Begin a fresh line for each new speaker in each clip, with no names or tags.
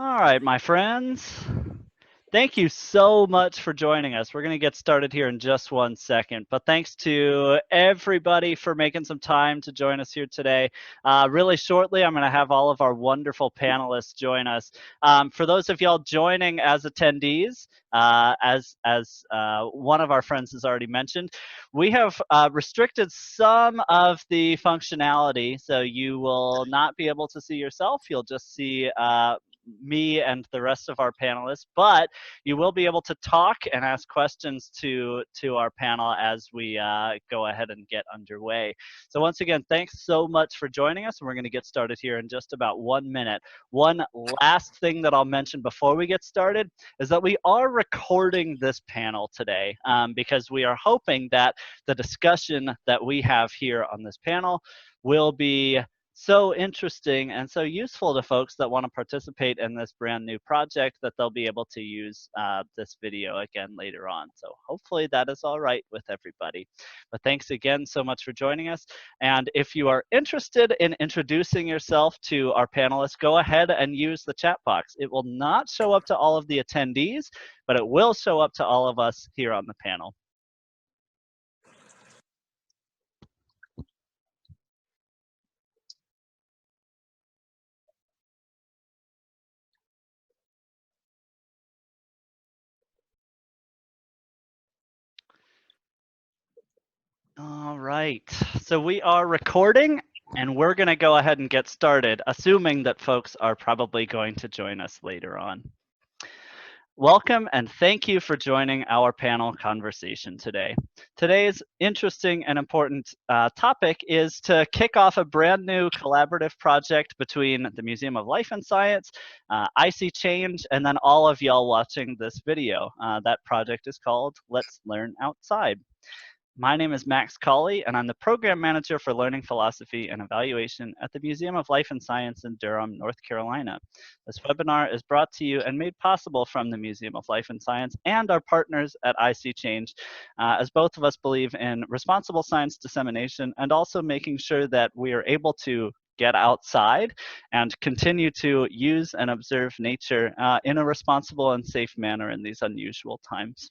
All right, my friends. Thank you so much for joining us. We're going to get started here in just 1 second, but thanks to everybody for making some time to join us here today. Really shortly, I'm going to have all of our wonderful panelists join us. For those of y'all joining as attendees, as one of our friends has already mentioned, we have restricted some of the functionality, so you will not be able to see yourself. You'll just see me and the rest of our panelists, but you will be able to talk and ask questions to our panel as we go ahead and get underway. So once again, thanks so much for joining us. We're going to get started here in just about 1 minute. One last thing that I'll mention before we get started is that we are recording this panel today because we are hoping that the discussion that we have here on this panel will be so interesting and so useful to folks that want to participate in this brand new project that they'll be able to use this video again later on. So hopefully that is all right with everybody. But thanks again so much for joining us. And if you are interested in introducing yourself to our panelists, go ahead and use the chat box. It will not show up to all of the attendees, but it will show up to all of us here on the panel. All right, so we are recording and we're going to go ahead and get started, assuming that folks are probably going to join us later on. Welcome and thank you for joining our panel conversation today. Today's interesting and important topic is to kick off a brand new collaborative project between the Museum of Life and Science, ISeeChange, and then all of y'all watching this video. That project is called Let's Learn Outside. My name is Max Colley, and I'm the Program Manager for Learning Philosophy and Evaluation at the Museum of Life and Science in Durham, North Carolina. This webinar is brought to you and made possible from the Museum of Life and Science and our partners at ISeeChange, as both of us believe in responsible science dissemination and also making sure that we are able to get outside and continue to use and observe nature in a responsible and safe manner in these unusual times.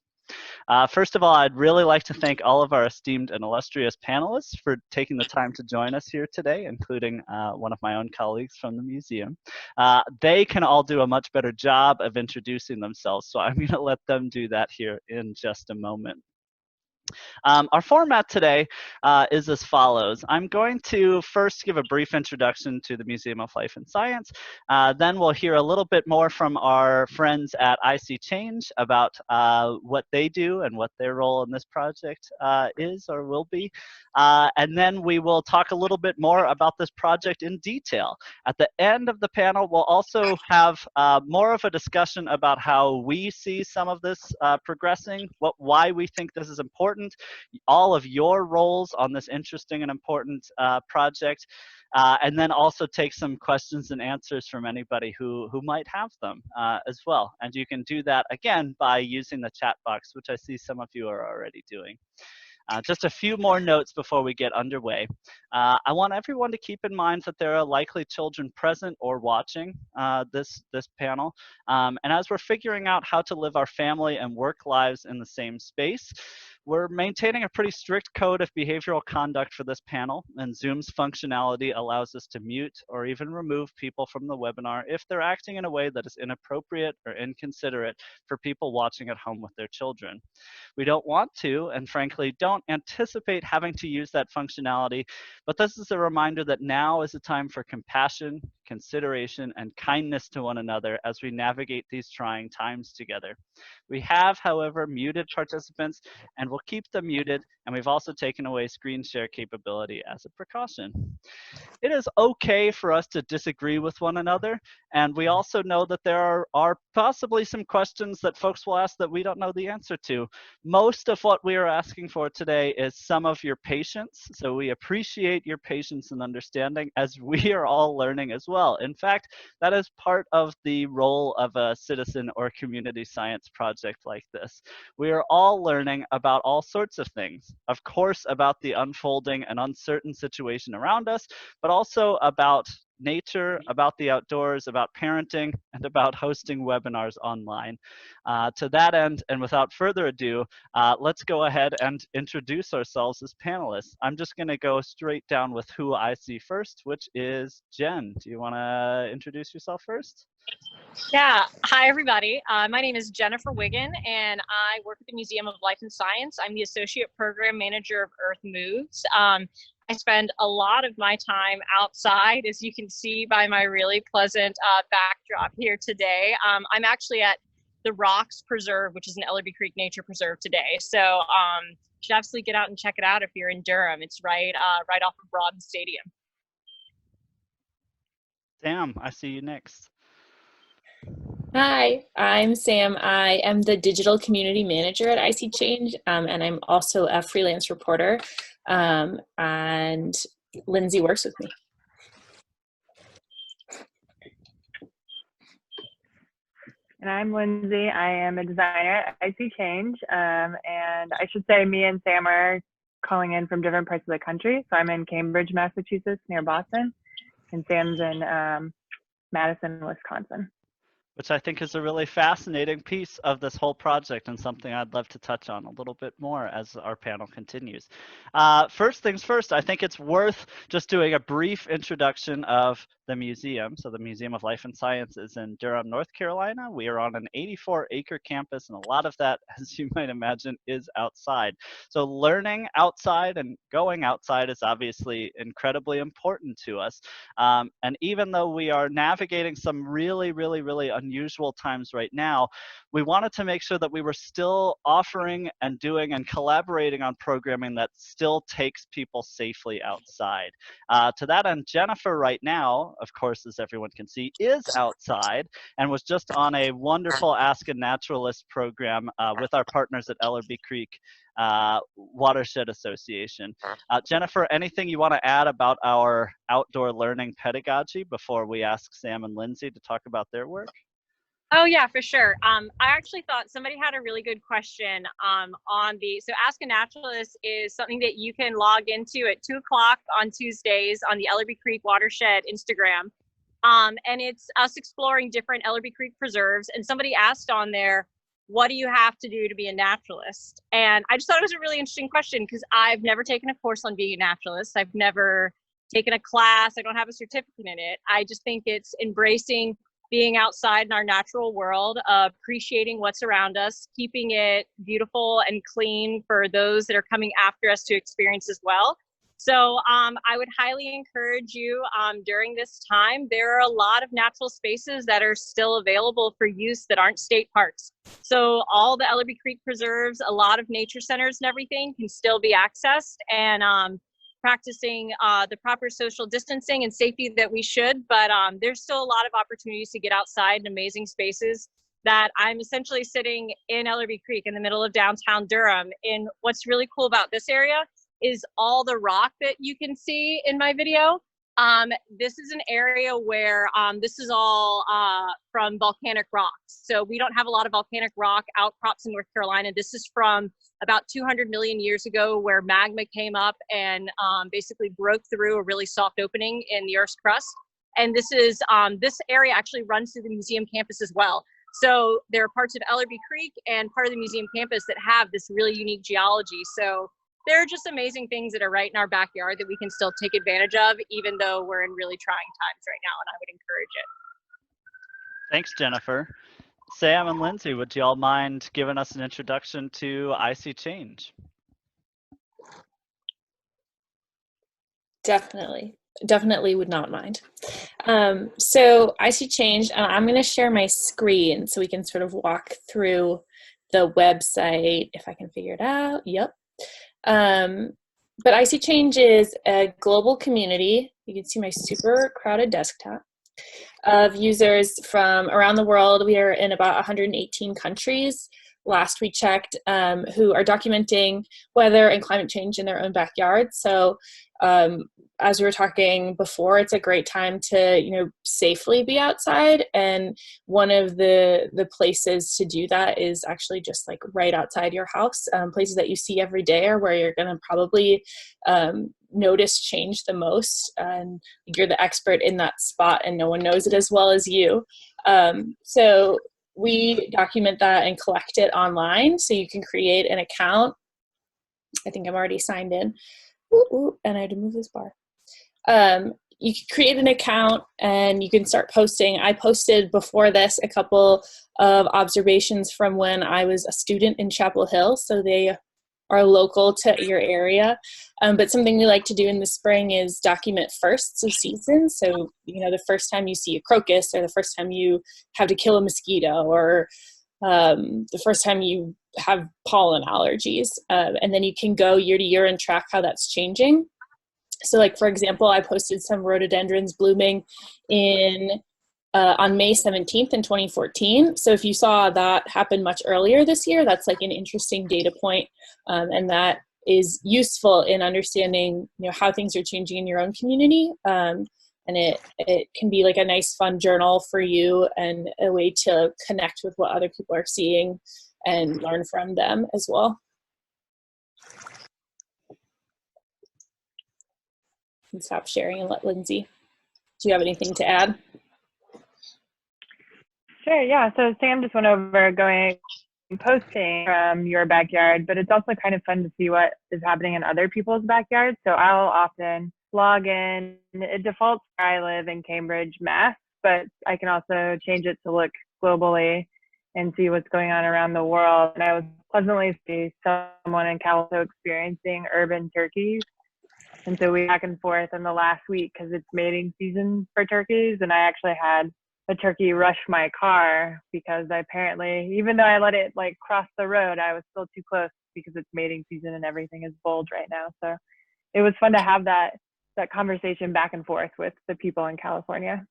First of all, I'd really like to thank all of our esteemed and illustrious panelists for taking the time to join us here today, including one of my own colleagues from the museum. They can all do a much better job of introducing themselves, so I'm going to let them do that here in just a moment. Our format today is as follows. I'm going to first give a brief introduction to the Museum of Life and Science. Then we'll hear a little bit more from our friends at ISeeChange about what they do and what their role in this project is or will be. And then we will talk a little bit more about this project in detail. At the end of the panel, we'll also have more of a discussion about how we see some of this progressing, why we think this is important, all of your roles on this interesting and important project, and then also take some questions and answers from anybody who might have them as well. And you can do that, again, by using the chat box, which I see some of you are already doing. Just a few more notes before we get underway. I want everyone to keep in mind that there are likely children present or watching this panel. And as we're figuring out how to live our family and work lives in the same space, we're maintaining a pretty strict code of behavioral conduct for this panel, and Zoom's functionality allows us to mute or even remove people from the webinar if they're acting in a way that is inappropriate or inconsiderate for people watching at home with their children. We don't want to, and frankly don't anticipate having to use that functionality, but this is a reminder that now is a time for compassion, consideration, and kindness to one another as we navigate these trying times together. We have, however, muted participants, and we'll keep them muted, and we've also taken away screen share capability as a precaution. It is okay for us to disagree with one another, and we also know that there are possibly some questions that folks will ask that we don't know the answer to. Most of what we are asking for today is some of your patience, so we appreciate your patience and understanding as we are all learning as well. In fact, that is part of the role of a citizen or community science project like this. We are all learning about all sorts of things. Of course, about the unfolding and uncertain situation around us, but also about nature, about the outdoors, about parenting, and about hosting webinars online. To that end, and without further ado, let's go ahead and introduce ourselves as panelists. I'm just going to go straight down with who I see first, which is Jen. Do you want to introduce yourself first?
Yeah, hi everybody. My name is Jennifer Wiggin, and I work at the Museum of Life and Science. I'm the Associate Program Manager of Earth Moves. I spend a lot of my time outside, as you can see by my really pleasant backdrop here today. I'm actually at the Rocks Preserve, which is an Ellerby Creek Nature Preserve today. So you should absolutely get out and check it out if you're in Durham. It's right off of Broad Stadium.
Sam, I see you next.
Hi, I'm Sam. I am the Digital Community Manager at ISeeChange, and I'm also a freelance reporter, and Lindsay works with me.
And I'm Lindsay. I am a designer at ISeeChange, and I should say me and Sam are calling in from different parts of the country. So I'm in Cambridge, Massachusetts, near Boston, and Sam's in Madison, Wisconsin.
Which I think is a really fascinating piece of this whole project and something I'd love to touch on a little bit more as our panel continues. First things first, I think it's worth just doing a brief introduction of the museum. So the Museum of Life and Science is in Durham, North Carolina. We are on an 84-acre campus, and a lot of that, as you might imagine, is outside. So learning outside and going outside is obviously incredibly important to us. And even though we are navigating some really unusual times right now, we wanted to make sure that we were still offering and doing and collaborating on programming that still takes people safely outside. To that end, Jennifer right now, of course, as everyone can see, is outside and was just on a wonderful Ask a Naturalist program with our partners at Ellerby Creek Watershed Association. Jennifer, anything you want to add about our outdoor learning pedagogy before we ask Sam and Lindsay to talk about their work?
Oh yeah, for sure. I actually thought somebody had a really good question so Ask a Naturalist is something that you can log into at 2 o'clock on Tuesdays on the Ellerby Creek Watershed Instagram. And it's us exploring different Ellerby Creek preserves. And somebody asked on there, what do you have to do to be a naturalist? And I just thought it was a really interesting question because I've never taken a course on being a naturalist. I've never taken a class. I don't have a certificate in it. I just think it's embracing being outside in our natural world, appreciating what's around us, keeping it beautiful and clean for those that are coming after us to experience as well. So I would highly encourage you during this time. There are a lot of natural spaces that are still available for use that aren't state parks. So all the Ellerby Creek preserves, a lot of nature centers and everything can still be accessed, and practicing the proper social distancing and safety that we should, but there's still a lot of opportunities to get outside in amazing spaces. That I'm essentially sitting in Ellerby Creek in the middle of downtown Durham. And what's really cool about this area is all the rock that you can see in my video. This is an area where this is all from volcanic rocks. So we don't have a lot of volcanic rock outcrops in North Carolina. This is from about 200 million years ago, where magma came up and basically broke through a really soft opening in the Earth's crust. And this is this area actually runs through the museum campus as well. So there are parts of Ellerby Creek and part of the museum campus that have this really unique geology. So there are just amazing things that are right in our backyard that we can still take advantage of, even though we're in really trying times right now, and I would encourage it.
Thanks, Jennifer. Sam and Lindsay, would you all mind giving us an introduction to ISeeChange?
Definitely would not mind. So ISeeChange, I'm going to share my screen so we can sort of walk through the website, if I can figure it out. Yep. But ISeeChange is a global community. You can see my super crowded desktop of users from around the world. We are in about 118 countries. last we checked, who are documenting weather and climate change in their own backyard. So as we were talking before, it's a great time to, you know, safely be outside. And one of the places to do that is actually just like right outside your house. Places that you see every day are where you're going to probably notice change the most. And you're the expert in that spot and no one knows it as well as you. So we document that and collect it online. So you can create an account. I think I'm already signed in. Ooh, and I had to move this bar. You can create an account and you can start posting. I posted before this a couple of observations from when I was a student in Chapel Hill, so they are local to your area. But something we like to do in the spring is document firsts of season. So, you know, the first time you see a crocus, or the first time you have to kill a mosquito, or the first time you have pollen allergies. And then you can go year to year and track how that's changing. So like, for example, I posted some rhododendrons blooming in on May 17th in 2014. So if you saw that happen much earlier this year, that's like an interesting data point, and that is useful in understanding, you know, how things are changing in your own community. And it can be like a nice fun journal for you and a way to connect with what other people are seeing and learn from them as well. And stop sharing and let Lindsay. Do you have anything to add?
Sure, yeah. So Sam just went over posting from your backyard, but it's also kind of fun to see what is happening in other people's backyards. So I'll often log in. It defaults where I live in Cambridge, Mass, but I can also change it to look globally and see what's going on around the world. And I was pleasantly see someone in California experiencing urban turkeys. And so we back and forth in the last week because it's mating season for turkeys. And I actually had a turkey rush my car because I apparently, even though I let it like cross the road, I was still too close because it's mating season and everything is bold right now. So it was fun to have that conversation back and forth with the people in California.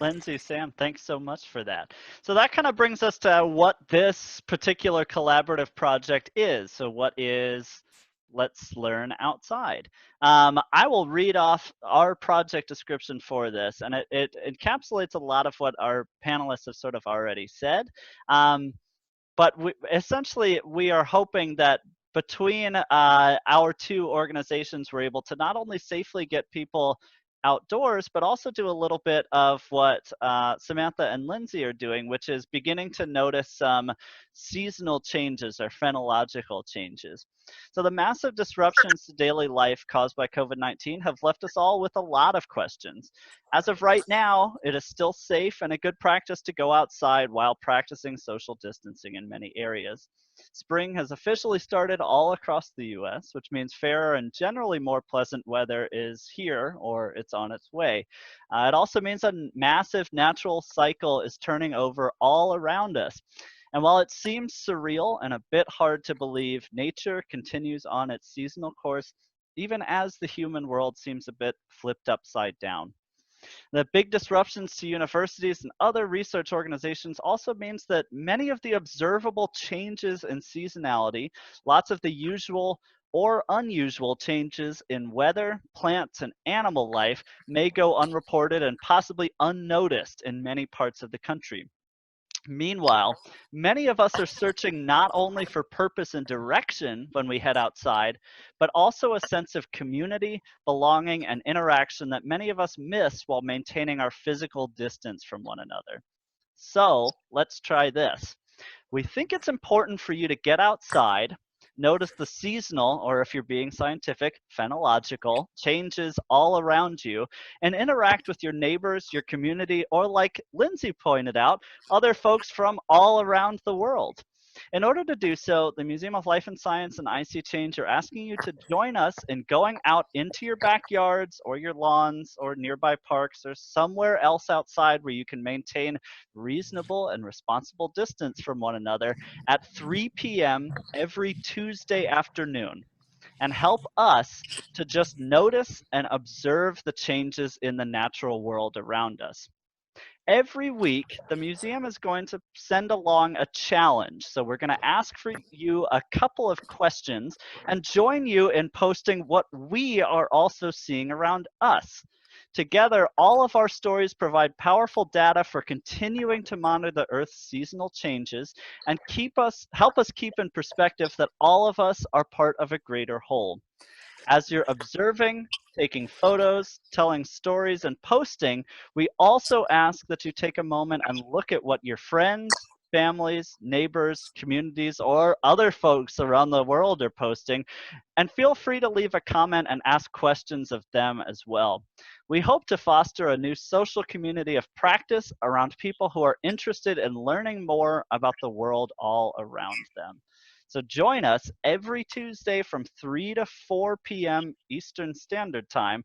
Lindsay, Sam, thanks so much for that. So that kind of brings us to what this particular collaborative project is. So what is Let's Learn Outside? I will read off our project description for this, and it encapsulates a lot of what our panelists have sort of already said. But essentially, we are hoping that between our two organizations, we're able to not only safely get people outdoors, but also do a little bit of what Samantha and Lindsay are doing, which is beginning to notice some seasonal changes or phenological changes. So the massive disruptions to daily life caused by COVID-19 have left us all with a lot of questions. As of right now, it is still safe and a good practice to go outside while practicing social distancing in many areas. Spring has officially started all across the US, which means fairer and generally more pleasant weather is here, or it's on its way. It also means a massive natural cycle is turning over all around us. And while it seems surreal and a bit hard to believe, nature continues on its seasonal course, even as the human world seems a bit flipped upside down. The big disruptions to universities and other research organizations also means that many of the observable changes in seasonality, lots of the usual or unusual changes in weather, plants, and animal life may go unreported and possibly unnoticed in many parts of the country. Meanwhile, many of us are searching not only for purpose and direction when we head outside, but also a sense of community, belonging, and interaction that many of us miss while maintaining our physical distance from one another. So let's try this. We think it's important for you to get outside, notice the seasonal, or if you're being scientific, phenological changes all around you, and interact with your neighbors, your community, or like Lindsay pointed out, other folks from all around the world. In order to do so, the Museum of Life and Science and ISeeChange are asking you to join us in going out into your backyards or your lawns or nearby parks or somewhere else outside where you can maintain reasonable and responsible distance from one another at 3 p.m. every Tuesday afternoon, and help us to just notice and observe the changes in the natural world around us. Every week, the museum is going to send along a challenge. So we're going to ask for you a couple of questions and join you in posting what we are also seeing around us. Together, all of our stories provide powerful data for continuing to monitor the Earth's seasonal changes and help us keep in perspective that all of us are part of a greater whole. As you're observing, taking photos, telling stories, and posting, we also ask that you take a moment and look at what your friends, families, neighbors, communities, or other folks around the world are posting, and feel free to leave a comment and ask questions of them as well. We hope to foster a new social community of practice around people who are interested in learning more about the world all around them. So join us every Tuesday from 3 to 4 p.m. Eastern Standard Time,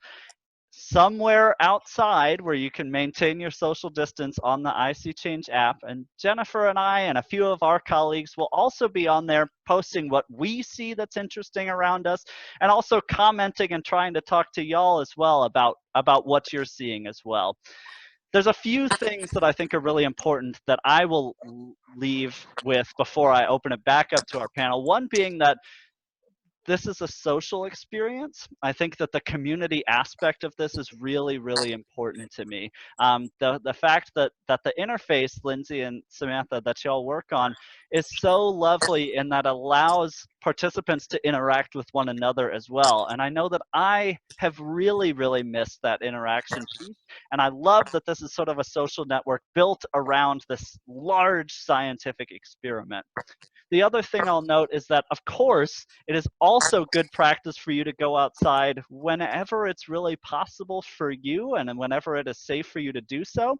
somewhere outside where you can maintain your social distance on the ISeeChange app. And Jennifer and I and a few of our colleagues will also be on there posting what we see that's interesting around us, and also commenting and trying to talk to y'all as well about what you're seeing as well. There's a few things that I think are really important that I will leave with before I open it back up to our panel. One being that this is a social experience. I think that the community aspect of this is really, really important to me. The fact that the interface, Lindsay and Samantha, that y'all work on is so lovely in that allows participants to interact with one another as well. And I know that I have really, really missed that interaction piece. And I love that this is sort of a social network built around this large scientific experiment. The other thing I'll note is that, of course, it is also good practice for you to go outside whenever it's really possible for you and whenever it is safe for you to do so.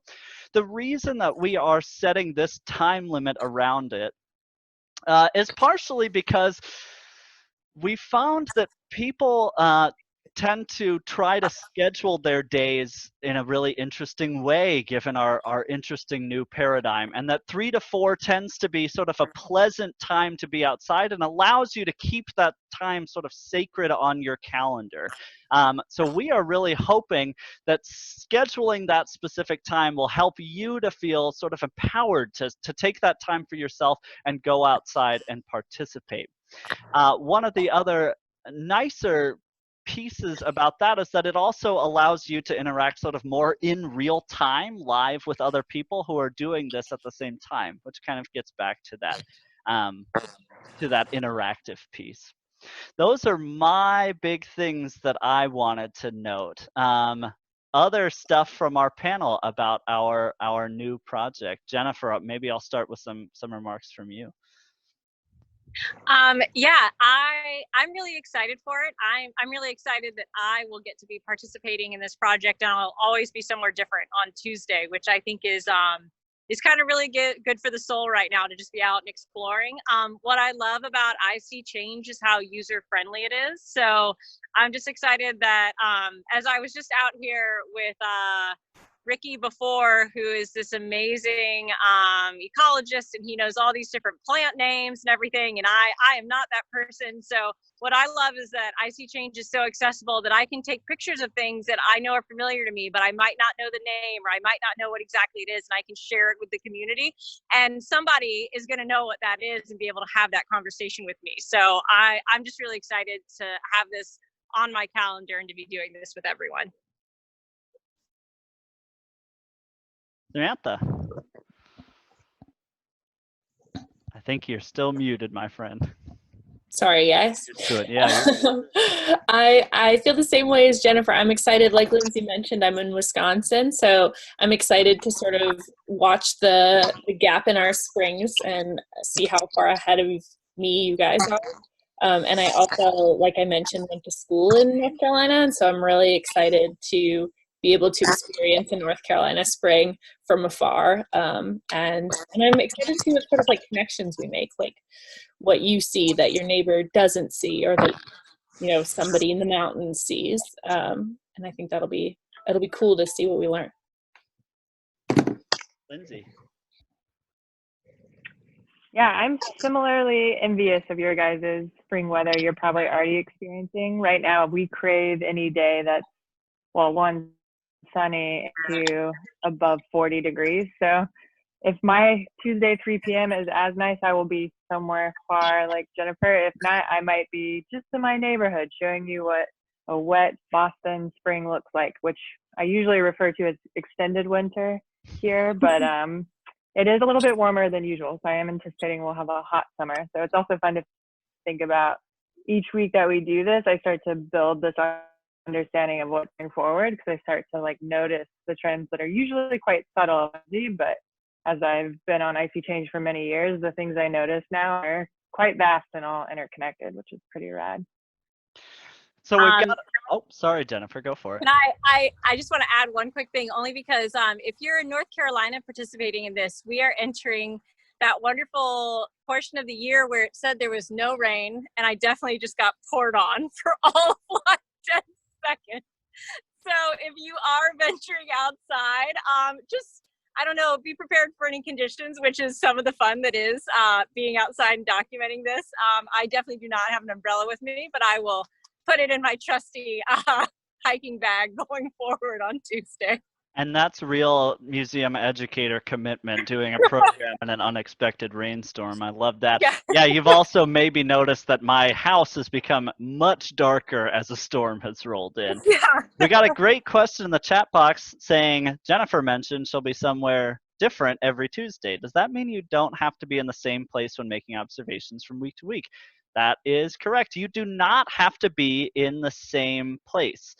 The reason that we are setting this time limit around it is partially because we found that people tend to try to schedule their days in a really interesting way given our interesting new paradigm, and that 3 to 4 tends to be sort of a pleasant time to be outside and allows you to keep that time sort of sacred on your calendar. So we are really hoping that scheduling that specific time will help you to feel sort of empowered to take that time for yourself and go outside and participate. One of the other nicer pieces about that is that it also allows you to interact sort of more in real time, live with other people who are doing this at the same time, which kind of gets back to that interactive piece. Those are my big things that I wanted to note. Other stuff from our panel about our new project. Jennifer, maybe I'll start with some remarks from you.
Yeah, I'm really excited for it. I'm really excited that I will get to be participating in this project, and I'll always be somewhere different on Tuesday, which I think is kind of really good for the soul right now to just be out and exploring. What I love about ISeeChange is how user friendly it is. So I'm just excited that as I was just out here with Ricky before, who is this amazing ecologist, and he knows all these different plant names and everything, and I am not that person. So what I love is that ISeeChange is so accessible that I can take pictures of things that I know are familiar to me, but I might not know the name, or I might not know what exactly it is, and I can share it with the community, and somebody is going to know what that is and be able to have that conversation with me. So I'm just really excited to have this on my calendar and to be doing this with everyone.
Samantha, I think you're still muted, my friend.
Sorry, guys.
Good. Yeah.
I feel the same way as Jennifer. I'm excited. Like Lindsay mentioned, I'm in Wisconsin, so I'm excited to sort of watch the gap in our springs and see how far ahead of me you guys are. And I also, like I mentioned, went to school in North Carolina, and so I'm really excited to be able to experience in North Carolina spring from afar. And I'm excited to see what sort of like connections we make, like what you see that your neighbor doesn't see, or that somebody in the mountains sees. And I think it'll be cool to see what we learn.
Lindsay.
Yeah, I'm similarly envious of your guys' spring weather you're probably already experiencing. Right now, we crave any day that's, well, one, sunny to above 40 degrees. So if my Tuesday 3 p.m. is as nice, I will be somewhere far like Jennifer. If not, I might be just in my neighborhood showing you what a wet Boston spring looks like, which I usually refer to as extended winter here, but it is a little bit warmer than usual. So I am anticipating we'll have a hot summer. So it's also fun to think about each week that we do this. I start to build this understanding of what's going forward, because I start to like notice the trends that are usually quite subtle, but as I've been on ISeeChange for many years, the things I notice now are quite vast and all interconnected, which is pretty rad.
So we've got, oh, sorry, Jennifer, go for it.
And I just want to add one quick thing, only because if you're in North Carolina participating in this, we are entering that wonderful portion of the year where it said there was no rain, and I definitely just got poured on for all of like 10 seconds. So if you are venturing outside, just, I don't know, be prepared for any conditions, which is some of the fun that is being outside and documenting this. I definitely do not have an umbrella with me, but I will put it in my trusty hiking bag going forward on Tuesday.
And that's real museum educator commitment, doing a program in an unexpected rainstorm. I love that.
Yeah.
Yeah, you've also maybe noticed that my house has become much darker as a storm has rolled in.
Yeah.
We got a great question in the chat box saying, Jennifer mentioned she'll be somewhere different every Tuesday. Does that mean you don't have to be in the same place when making observations from week to week? That is correct. You do not have to be in the same place.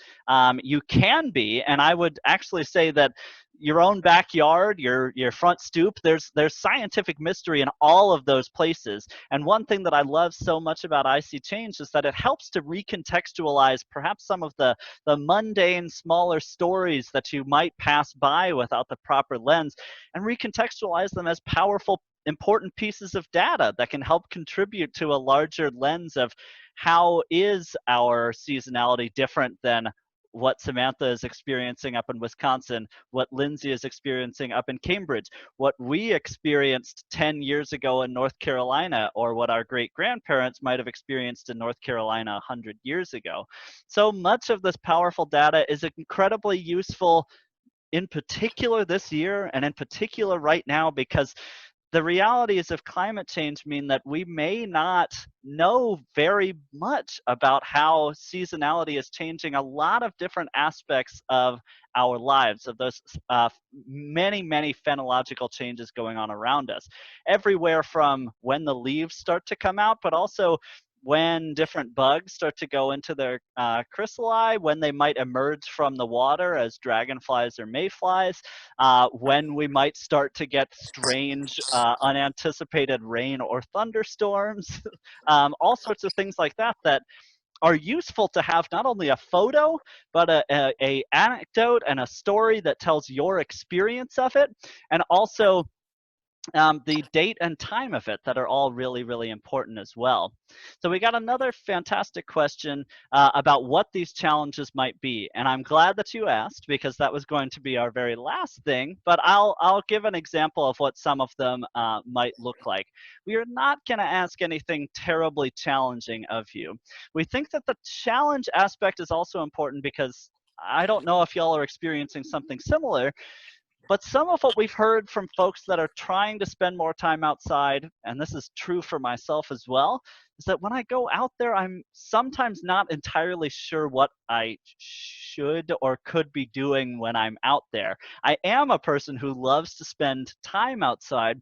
You can be, and I would actually say that your own backyard, your front stoop, there's scientific mystery in all of those places. And one thing that I love so much about ISeeChange is that it helps to recontextualize perhaps some of the mundane, smaller stories that you might pass by without the proper lens, and recontextualize them as powerful, important pieces of data that can help contribute to a larger lens of how is our seasonality different than what Samantha is experiencing up in Wisconsin, what Lindsay is experiencing up in Cambridge, what we experienced 10 years ago in North Carolina, or what our great-grandparents might have experienced in North Carolina 100 years ago. So much of this powerful data is incredibly useful, in particular this year, and in particular right now, because the realities of climate change mean that we may not know very much about how seasonality is changing a lot of different aspects of our lives, of those many, many phenological changes going on around us. Everywhere from when the leaves start to come out, but also when different bugs start to go into their chrysali, when they might emerge from the water as dragonflies or mayflies, when we might start to get strange, unanticipated rain or thunderstorms, all sorts of things like that that are useful to have not only a photo, but a anecdote and a story that tells your experience of it, and also the date and time of it that are all really, really important as well. So we got another fantastic question about what these challenges might be. And I'm glad that you asked, because that was going to be our very last thing, but I'll give an example of what some of them might look like. We are not gonna ask anything terribly challenging of you. We think that the challenge aspect is also important because I don't know if y'all are experiencing something similar, but some of what we've heard from folks that are trying to spend more time outside, and this is true for myself as well, is that when I go out there, I'm sometimes not entirely sure what I should or could be doing when I'm out there. I am a person who loves to spend time outside,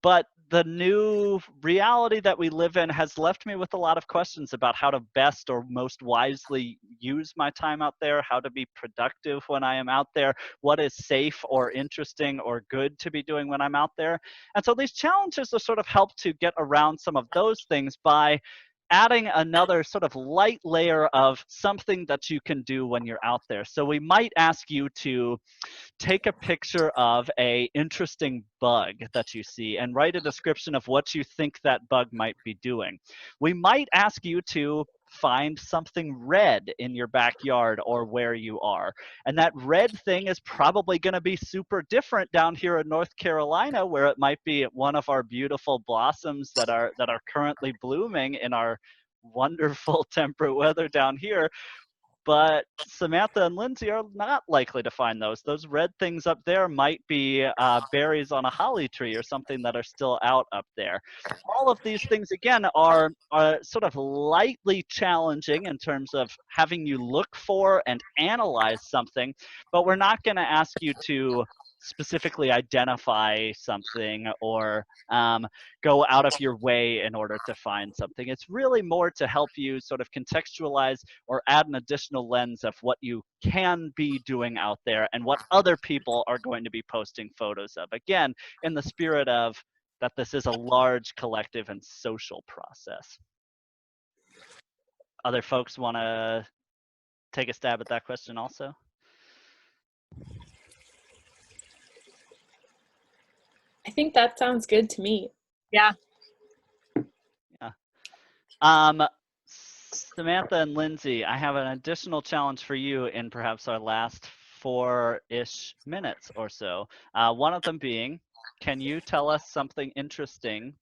but the new reality that we live in has left me with a lot of questions about how to best or most wisely use my time out there, how to be productive when I am out there, what is safe or interesting or good to be doing when I'm out there. And so these challenges are sort of help to get around some of those things by adding another sort of light layer of something that you can do when you're out there. So we might ask you to take a picture of a interesting bug that you see and write a description of what you think that bug might be doing. We might ask you to find something red in your backyard or where you are. And that red thing is probably going to be super different down here in North Carolina, where it might be one of our beautiful blossoms that are currently blooming in our wonderful temperate weather down here. but Samantha and Lindsay are not likely to find those. Those red things up there might be berries on a holly tree or something that are still out up there. All of these things, again, are sort of lightly challenging in terms of having you look for and analyze something, but we're not going to ask you to specifically identify something or go out of your way in order to find something. It's really more to help you sort of contextualize or add an additional lens of what you can be doing out there and what other people are going to be posting photos of. Again, in the spirit of that this is a large collective and social process. Other folks want to take a stab at that question also?
I think that sounds good to me.
Yeah.
Yeah. Samantha and Lindsay, I have an additional challenge for you in perhaps our last 4-ish minutes or so. One of them being, can you tell us something interesting,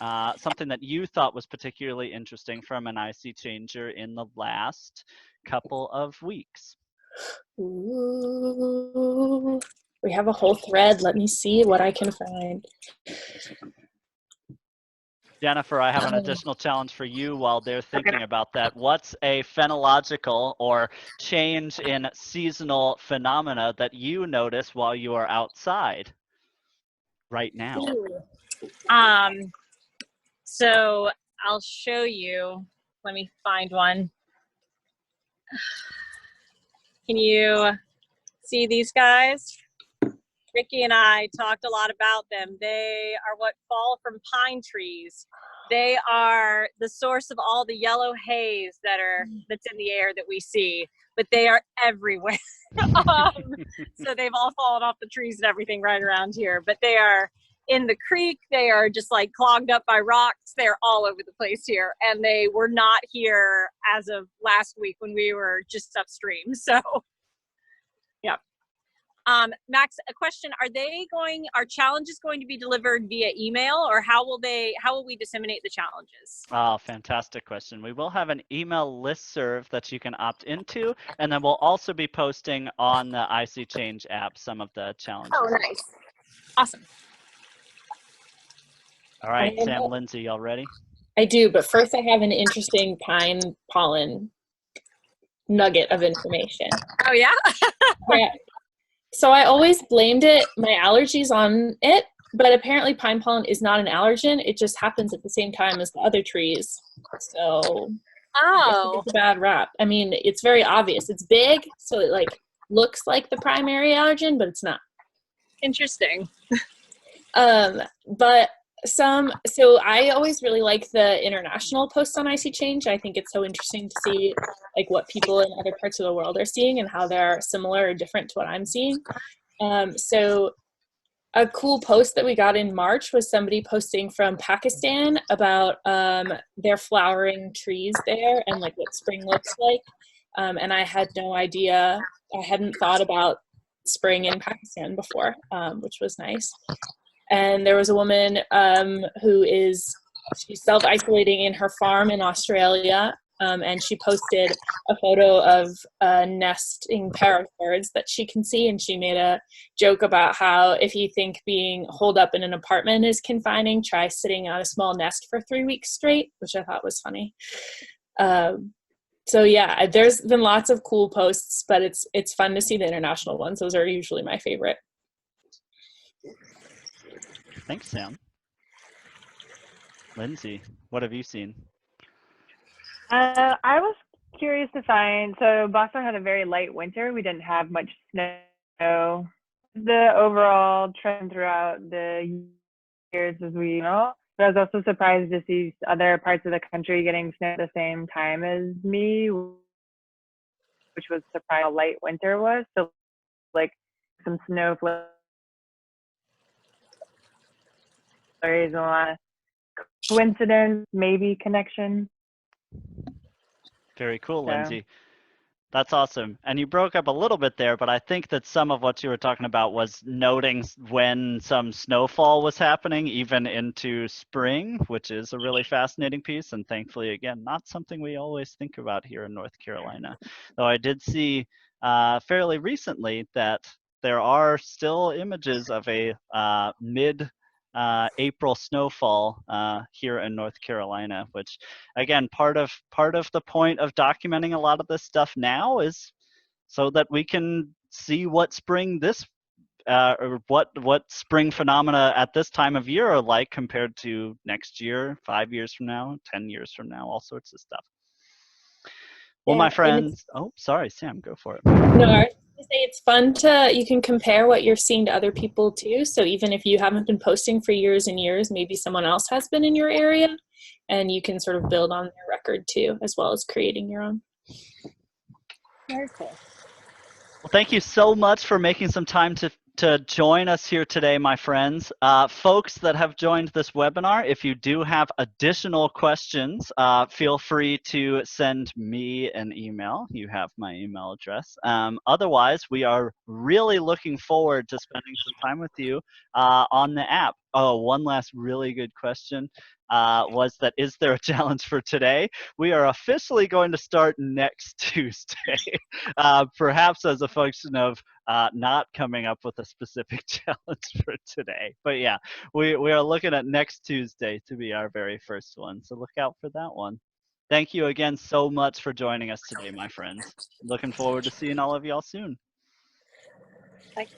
something that you thought was particularly interesting from an ISeeChanger in the last couple of weeks?
Ooh, we have a whole thread. Let me see what I can find.
Jennifer, I have an additional challenge for you while they're thinking about that. What's a phenological or change in seasonal phenomena that you notice while you are outside right now?
So I'll show you. Let me find one. Can you see these guys? Ricky and I talked a lot about them. They are what fall from pine trees. They are the source of all the yellow haze that's in the air that we see, but they are everywhere. So they've all fallen off the trees and everything right around here, but they are in the creek. They are just like clogged up by rocks. They're all over the place here, and they were not here as of last week when we were just upstream. So yeah. Max, a question: are challenges going to be delivered via email, or how will we disseminate the challenges?
Oh, fantastic question. We will have an email listserv that you can opt into, and then we'll also be posting on the ISeeChange app some of the challenges.
Oh, nice. Awesome.
All right, Sam, Lindsay, y'all ready?
I do, but first I have an interesting pine pollen nugget of information.
Oh, yeah?
Yeah. So I always blamed my allergies on it, but apparently pine pollen is not an allergen. It just happens at the same time as the other trees. So it's a bad rap. I mean, it's very obvious. It's big, so it like looks like the primary allergen, but it's not.
Interesting.
So I always really like the international posts on ISeeChange. I think it's so interesting to see like what people in other parts of the world are seeing and how they're similar or different to what I'm seeing. So a cool post that we got in March was somebody posting from Pakistan about their flowering trees there and like what spring looks like. And I had no idea. I hadn't thought about spring in Pakistan before, which was nice. And there was a woman she's self-isolating in her farm in Australia, and she posted a photo of a nesting pair of birds that she can see, and she made a joke about how if you think being holed up in an apartment is confining, try sitting on a small nest for 3 weeks straight, which I thought was funny. So yeah, there's been lots of cool posts, but it's fun to see the international ones. Those are usually my favorite.
Thanks, Sam. Lindsay, what have you seen?
I was curious to find, so Boston had a very light winter. We didn't have much snow. The overall trend throughout the years as we know, but I was also surprised to see other parts of the country getting snow at the same time as me, which was surprising how light winter was. So like some snow flurries and a lot of coincidence, maybe connection.
Very cool, Lindsay. That's awesome. And you broke up a little bit there, but I think that some of what you were talking about was noting when some snowfall was happening, even into spring, which is a really fascinating piece. And thankfully, again, not something we always think about here in North Carolina. Though I did see fairly recently that there are still images of a mid April snowfall here in North Carolina, which again, part of the point of documenting a lot of this stuff now is so that we can see what spring this or what spring phenomena at this time of year are like compared to next year, 5 years from now, 10 years from now, all sorts of stuff. Well, my
Yeah, and it's,
friends, oh, sorry, Sam, go for it.
no, I was gonna say it's fun to, you can compare what you're seeing to other people too. So even if you haven't been posting for years and years, maybe someone else has been in your area, and you can sort of build on their record too, as well as creating your own.
Very cool.
Well, thank you so much for making some time to join us here today, my friends. Folks that have joined this webinar, if you do have additional questions, feel free to send me an email. You have my email address. Otherwise, we are really looking forward to spending some time with you on the app. Oh, one last really good question was that, is there a challenge for today? We are officially going to start next Tuesday, perhaps as a function of not coming up with a specific challenge for today. But yeah, we are looking at next Tuesday to be our very first one. So look out for that one. Thank you again so much for joining us today, my friends. Looking forward to seeing all of y'all soon.
Bye.